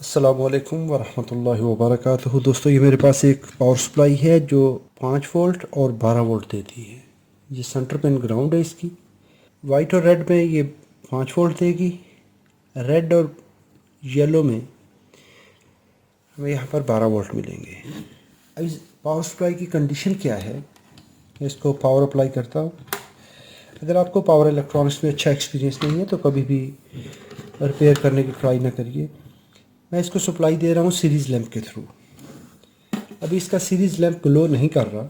अस्सलामुअलैकुम वरहमतुल्लाहि वबरकातुहू। दोस्तों, ये मेरे पास एक पावर सप्लाई है जो 5 वोल्ट और 12 वोल्ट देती है। ये सेंटर पिन ग्राउंड है इसकी। वाइट और रेड में ये 5 वोल्ट देगी, रेड और येलो में हमें यहाँ पर 12 वोल्ट मिलेंगे। अब इस पावर सप्लाई की कंडीशन क्या है, मैं इसको पावर अप्लाई करता हूँ। अगर आपको पावर इलेक्ट्रॉनिक्स में अच्छा एक्सपीरियंस नहीं है तो कभी भी रिपेयर करने की ट्राई ना करिए। मैं इसको सप्लाई दे रहा हूँ सीरीज़ लैंप के थ्रू। अभी इसका सीरीज़ लैंप ग्लो नहीं कर रहा,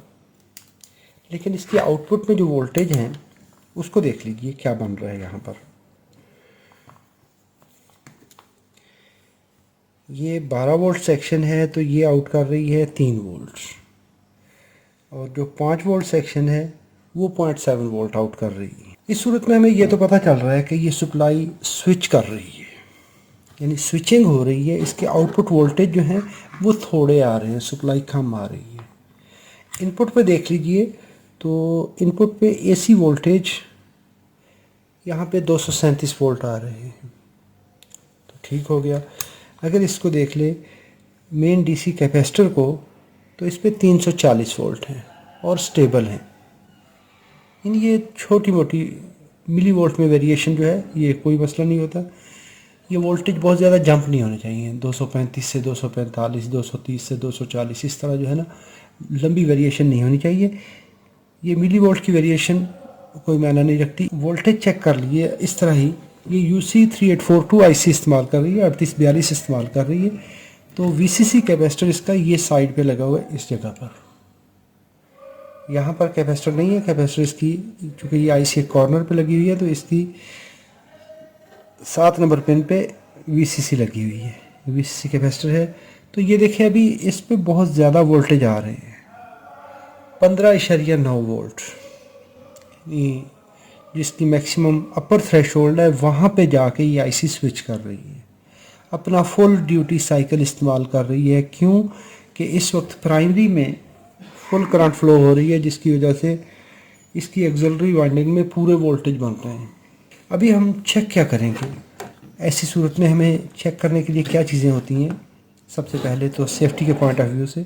लेकिन इसके आउटपुट में जो वोल्टेज हैं उसको देख लीजिए क्या बन रहा है। यहाँ पर ये 12 वोल्ट सेक्शन है तो ये आउट कर रही है 3 वोल्ट, और जो 5 वोल्ट सेक्शन है वो 0.7 वोल्ट आउट कर रही है। इस सूरत में हमें ये तो पता चल रहा है कि ये सप्लाई स्विच कर रही है, यानी स्विचिंग हो रही है। इसके आउटपुट वोल्टेज जो हैं वो थोड़े आ रहे हैं, सप्लाई कम आ रही है। इनपुट पे देख लीजिए तो इनपुट पे एसी वोल्टेज यहाँ पे 237 वोल्ट आ रहे हैं, तो ठीक हो गया। अगर इसको देख ले मेन डीसी कैपेसिटर को, तो इस पे 340 वोल्ट हैं और स्टेबल हैं। इन ये छोटी मोटी मिली वोल्ट में वेरिएशन जो है ये कोई मसला नहीं होता। ये वोल्टेज बहुत ज़्यादा जंप नहीं होने चाहिए, 235 से 245, 230 से 240, इस तरह जो है ना लंबी वेरिएशन नहीं होनी चाहिए। ये मिली वोल्ट की वेरिएशन कोई मायना नहीं रखती। वोल्टेज चेक कर लिए इस तरह ही। ये UC3842 IC इस्तेमाल कर रही है, 3842 इस्तेमाल कर रही है। तो VCC कैपेसिटर इसका ये साइड पे लगा हुआ है इस जगह पर। यहाँ पर कैपेसिटर नहीं है। कैपेसिटर इसकी चूँकि ये IC कॉर्नर पे लगी हुई है तो इसकी 7 नंबर पिन पे VCC लगी हुई है। VCC कैपेसिटर है। तो ये देखें अभी इस पे बहुत ज़्यादा वोल्टेज आ रहे हैं, 15.9 वोल्ट, जिसकी मैक्सिमम अपर थ्रेशोल्ड है वहाँ पे जाके ये IC स्विच कर रही है, अपना फुल ड्यूटी साइकिल इस्तेमाल कर रही है। क्यों कि इस वक्त प्राइमरी में फुल करंट फ्लो हो रही है, जिसकी वजह से इसकी एक्सिलरी वाइंडिंग में पूरे वोल्टेज बन रहे हैं। अभी हम चेक क्या करेंगे, ऐसी सूरत में हमें चेक करने के लिए क्या चीज़ें होती हैं। सबसे पहले तो सेफ्टी के पॉइंट ऑफ व्यू से,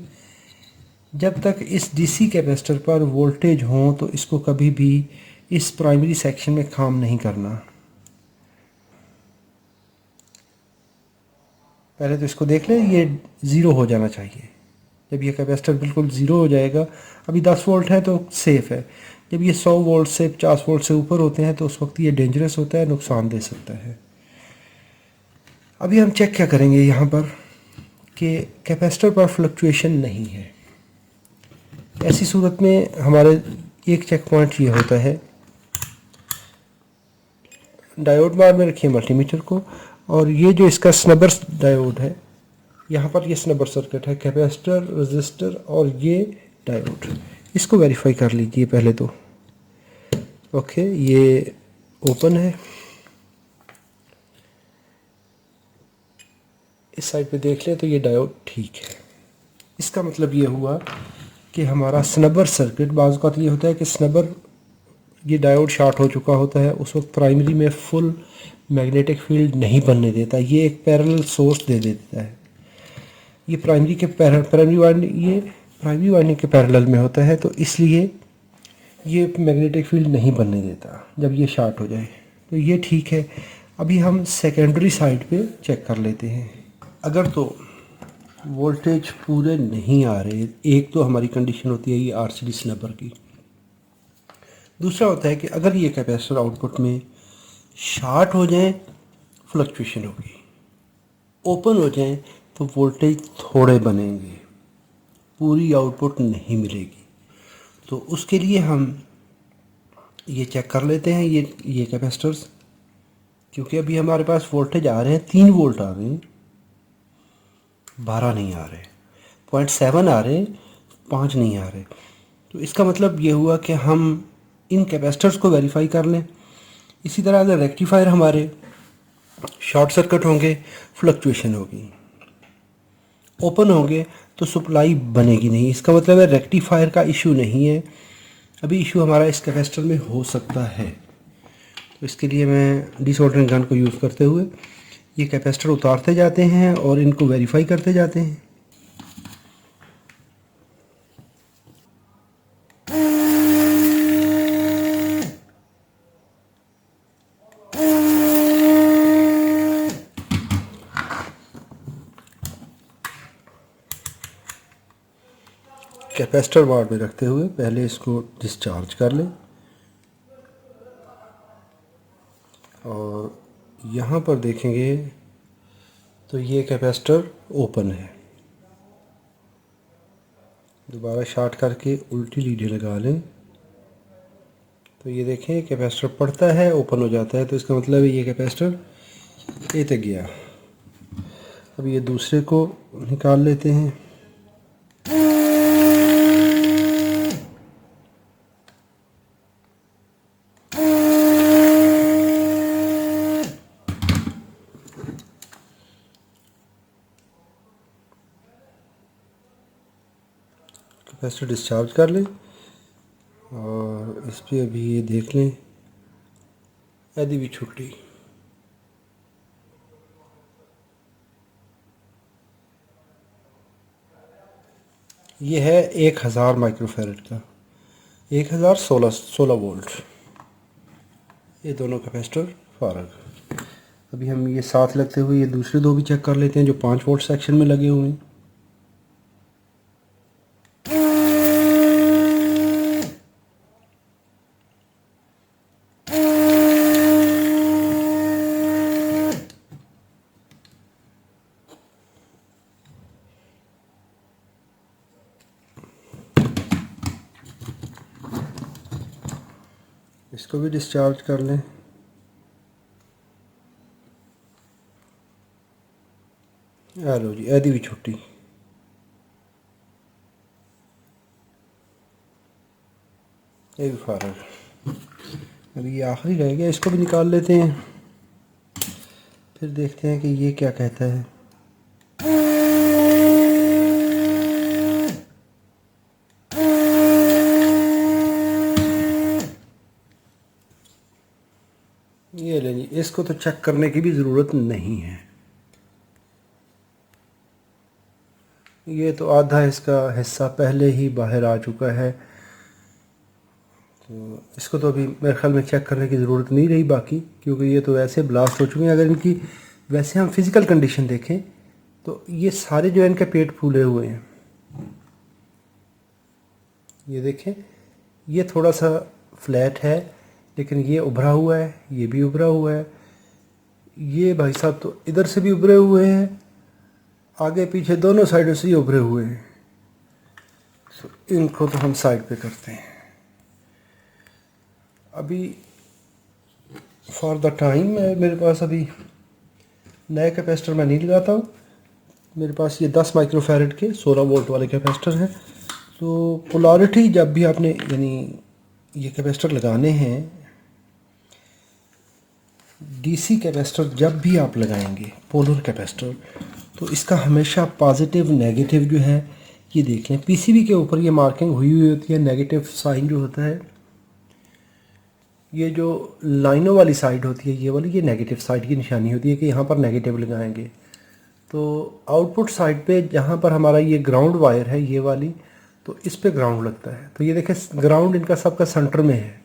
जब तक इस डीसी कैपेसिटर पर वोल्टेज हो तो इसको कभी भी इस प्राइमरी सेक्शन में काम नहीं करना। पहले तो इसको देख लें, ये ज़ीरो हो जाना चाहिए। जब ये कैपेसिटर बिल्कुल ज़ीरो हो जाएगा, अभी 10 वोल्ट है तो सेफ़ है। जब ये 100 वोल्ट से 50 वोल्ट से ऊपर होते हैं तो उस वक्त ये डेंजरस होता है, नुकसान दे सकता है। अभी हम चेक क्या करेंगे यहाँ पर कि कैपेसिटर पर फ्लक्चुएशन नहीं है। ऐसी सूरत में हमारे एक चेक पॉइंट ये होता है, डायोड बार में रखिए मल्टीमीटर को, और ये जो इसका स्नबर डायोड है, यहाँ पर ये स्नबर सर्किट है, कैपेसिटर, रेजिस्टर और ये डायोड। इसको वेरीफाई कर लीजिए पहले तो। ओके, ये ओपन है। इस साइड पे देख लें तो ये डायोड ठीक है। इसका मतलब ये हुआ कि हमारा स्नबर सर्किट, बाज़ औक़ात ये होता है कि स्नबर, ये डायोड शॉर्ट हो चुका होता है, उस वक्त प्राइमरी में फुल मैग्नेटिक फील्ड नहीं बनने देता, ये एक पैरेलल सोर्स दे देता है। ये प्राइमरी के प्राइमरी वाइंडिंग के पैरेलल में होता है, तो इसलिए ये मैग्नेटिक फील्ड नहीं बनने देता जब ये शॉर्ट हो जाए। तो ये ठीक है। अभी हम सेकेंडरी साइड पे चेक कर लेते हैं। अगर तो वोल्टेज पूरे नहीं आ रहे, एक तो हमारी कंडीशन होती है ये RCD स्नैपर की। दूसरा होता है कि अगर ये कैपेसिटर आउटपुट में शॉर्ट हो जाए, फ्लक्चुएशन होगी। ओपन हो जाए तो वोल्टेज थोड़े बनेंगे, पूरी आउटपुट नहीं मिलेगी। तो उसके लिए हम ये चेक कर लेते हैं ये कैपेसिटर्स, क्योंकि अभी हमारे पास वोल्टेज आ रहे हैं 3 वोल्ट आ रहे हैं, 12 नहीं आ रहे, 0.7 आ रहे, 5 नहीं आ रहे। तो इसका मतलब ये हुआ कि हम इन कैपेसिटर्स को वेरीफाई कर लें। इसी तरह अगर रेक्टिफायर हमारे शॉर्ट सर्किट होंगे, फ्लक्चुएशन होगी। ओपन होंगे तो सप्लाई बनेगी नहीं। इसका मतलब है रेक्टिफायर का इशू नहीं है, अभी इशू हमारा इस कैपेसिटर में हो सकता है। तो इसके लिए मैं डिसऑर्डरिंग गन को यूज़ करते हुए ये कैपेसिटर उतारते जाते हैं और इनको वेरीफाई करते जाते हैं। कैपेसिटर बार में रखते हुए पहले इसको डिस्चार्ज कर लें और यहाँ पर देखेंगे तो ये कैपेसिटर ओपन है। दोबारा शॉर्ट करके उल्टी लीडें लगा लें तो ये देखें कैपेसिटर पड़ता है, ओपन हो जाता है, तो इसका मतलब है ये कैपेसिटर ए तक गया। अब ये दूसरे को निकाल लेते हैं। कैपेसिटर डिस्चार्ज कर लें और इस पर अभी ये देख लें यदि भी छुट्टी ये है 1000 माइक्रोफैरड का, 1016 वोल्ट, ये दोनों कैपेसिटर फारग। अभी हम ये साथ लगते हुए ये दूसरे दो भी चेक कर लेते हैं जो 5 वोल्ट सेक्शन में लगे हुए हैं। इसको भी डिस्चार्ज कर लें। लो जी, यदि भी छुट्टी, ये भी फारग। अभी ये आखिरी रह गया, इसको भी निकाल लेते हैं, फिर देखते हैं कि ये क्या कहता है। ये लें जी, इसको तो चेक करने की भी ज़रूरत नहीं है, ये तो आधा इसका हिस्सा पहले ही बाहर आ चुका है, तो इसको तो अभी मेरे ख्याल में चेक करने की ज़रूरत नहीं रही बाकी, क्योंकि ये तो वैसे ब्लास्ट हो चुके हैं। अगर इनकी वैसे हम फिज़िकल कंडीशन देखें तो ये सारे जो है इनके पेट फूले हुए हैं। ये देखें, ये थोड़ा सा फ्लैट है, लेकिन ये उभरा हुआ है, ये भी उभरा हुआ है, ये भाई साहब तो इधर से भी उभरे हुए हैं, आगे पीछे दोनों साइडों से ये उभरे हुए हैं। तो इनको तो हम साइड पे करते हैं। अभी फॉर द टाइम मेरे पास अभी नए कैपेसिटर मैं नहीं लगाता हूँ, मेरे पास ये 10 माइक्रोफैरड के 16 वोल्ट वाले कैपेसिटर हैं। तो पोलैरिटी जब भी आपने यानी ये कैपेसिटर लगाने हैं, डीसी कैपेसिटर जब भी आप लगाएंगे पोलर कैपेसिटर, तो इसका हमेशा पॉजिटिव नेगेटिव जो है ये देख लें। पीसीबी के ऊपर ये मार्किंग हुई हुई होती है, नेगेटिव साइन जो होता है, ये जो लाइनों वाली साइड होती है ये वाली, ये नेगेटिव साइड की निशानी होती है कि यहाँ पर नेगेटिव लगाएंगे। तो आउटपुट साइड पे जहाँ पर हमारा ये ग्राउंड वायर है ये वाली, तो इस पे ग्राउंड लगता है। तो ये देखें ग्राउंड इनका सबका सेंटर में है।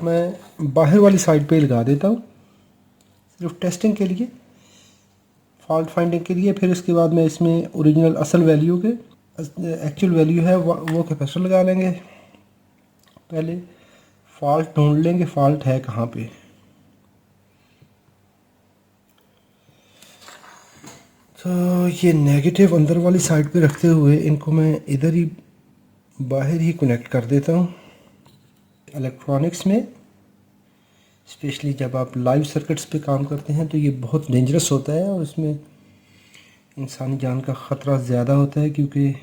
मैं बाहर वाली साइड पे लगा देता हूँ सिर्फ टेस्टिंग के लिए, फॉल्ट फाइंडिंग के लिए। फिर उसके बाद मैं इसमें ओरिजिनल असल वैल्यू के एक्चुअल वैल्यू है वो कैपेसिटर लगा लेंगे। पहले फॉल्ट ढूंढ लेंगे, फॉल्ट है कहाँ पे। तो ये नेगेटिव अंदर वाली साइड पे रखते हुए इनको मैं इधर ही बाहर ही कनेक्ट कर देता हूँ। इलेक्ट्रॉनिक्स में स्पेशली जब आप लाइव सर्किट्स पे काम करते हैं तो ये बहुत डेंजरस होता है और इसमें इंसानी जान का ख़तरा ज़्यादा होता है, क्योंकि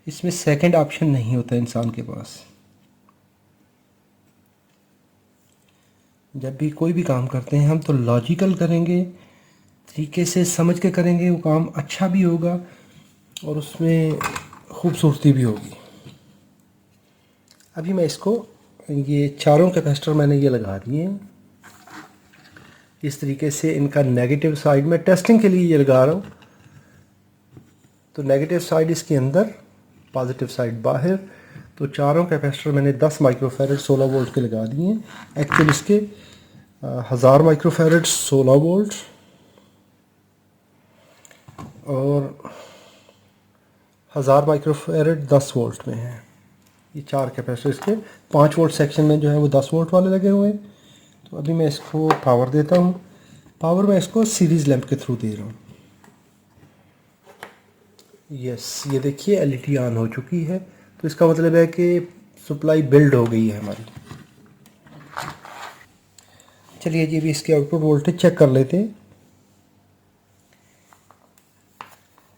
इसमें सेकंड ऑप्शन नहीं होता इंसान के पास। जब भी कोई भी काम करते हैं हम तो लॉजिकल करेंगे, तरीके से समझ के करेंगे, वो काम अच्छा भी होगा और उसमें खूबसूरती भी होगी। अभी मैं इसको ये चारों कैपेसिटर मैंने ये लगा दिए हैं। इस तरीके से इनका नेगेटिव साइड में टेस्टिंग के लिए ये लगा रहा हूँ। तो नेगेटिव साइड इसके अंदर, पॉजिटिव साइड बाहर। तो चारों कैपेसिटर मैंने 10 माइक्रोफैरड 16 वोल्ट के लगा दिए हैं। एक्चुअली इसके 1000 माइक्रोफैरड 16 वोल्ट और 1000 माइक्रोफैरड 10 वोल्ट में है। ये चार कैपेसिटर इसके 5 वोल्ट सेक्शन में जो है वो 10 वोल्ट वाले लगे हुए हैं। तो अभी मैं इसको पावर देता हूँ। पावर मैं इसको सीरीज़ लैंप के थ्रू दे रहा हूँ। यस, ये देखिए एलईडी ऑन हो चुकी है। तो इसका मतलब है कि सप्लाई बिल्ड हो गई है हमारी। चलिए जी, भी इसके आउटपुट वोल्टेज चेक कर लेते हैं।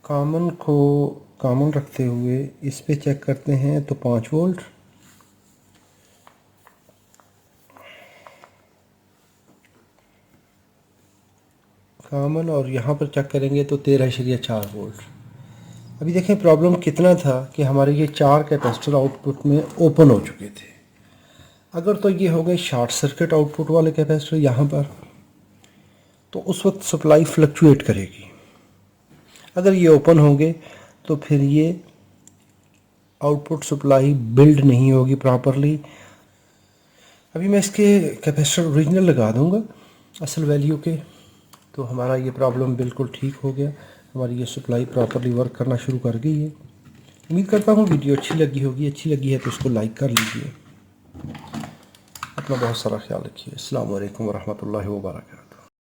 कॉमन को कॉमन रखते हुए इस पे चेक करते हैं तो 5 वोल्ट। कॉमन और यहाँ पर चेक करेंगे तो 13.4 वोल्ट। अभी देखें प्रॉब्लम कितना था कि हमारे ये चार कैपेसिटर आउटपुट में ओपन हो चुके थे। अगर तो ये हो गए शॉर्ट सर्किट आउटपुट वाले कैपेसिटर यहाँ पर, तो उस वक्त सप्लाई फ्लक्चुएट करेगी। अगर ये ओपन होंगे तो फिर ये आउटपुट सप्लाई बिल्ड नहीं होगी प्रॉपरली। अभी मैं इसके कैपेसिटर ओरिजिनल लगा दूंगा असल वैल्यू के, तो हमारा ये प्रॉब्लम बिल्कुल ठीक हो गया। हमारी ये सप्लाई प्रॉपरली वर्क करना शुरू कर गई है। उम्मीद करता हूँ वीडियो अच्छी लगी होगी। अच्छी लगी है तो इसको लाइक कर लीजिए। अपना बहुत सारा ख्याल रखिए। अस्सलाम वालेकुम वरहमतुल्लाहि वबरकातुहू।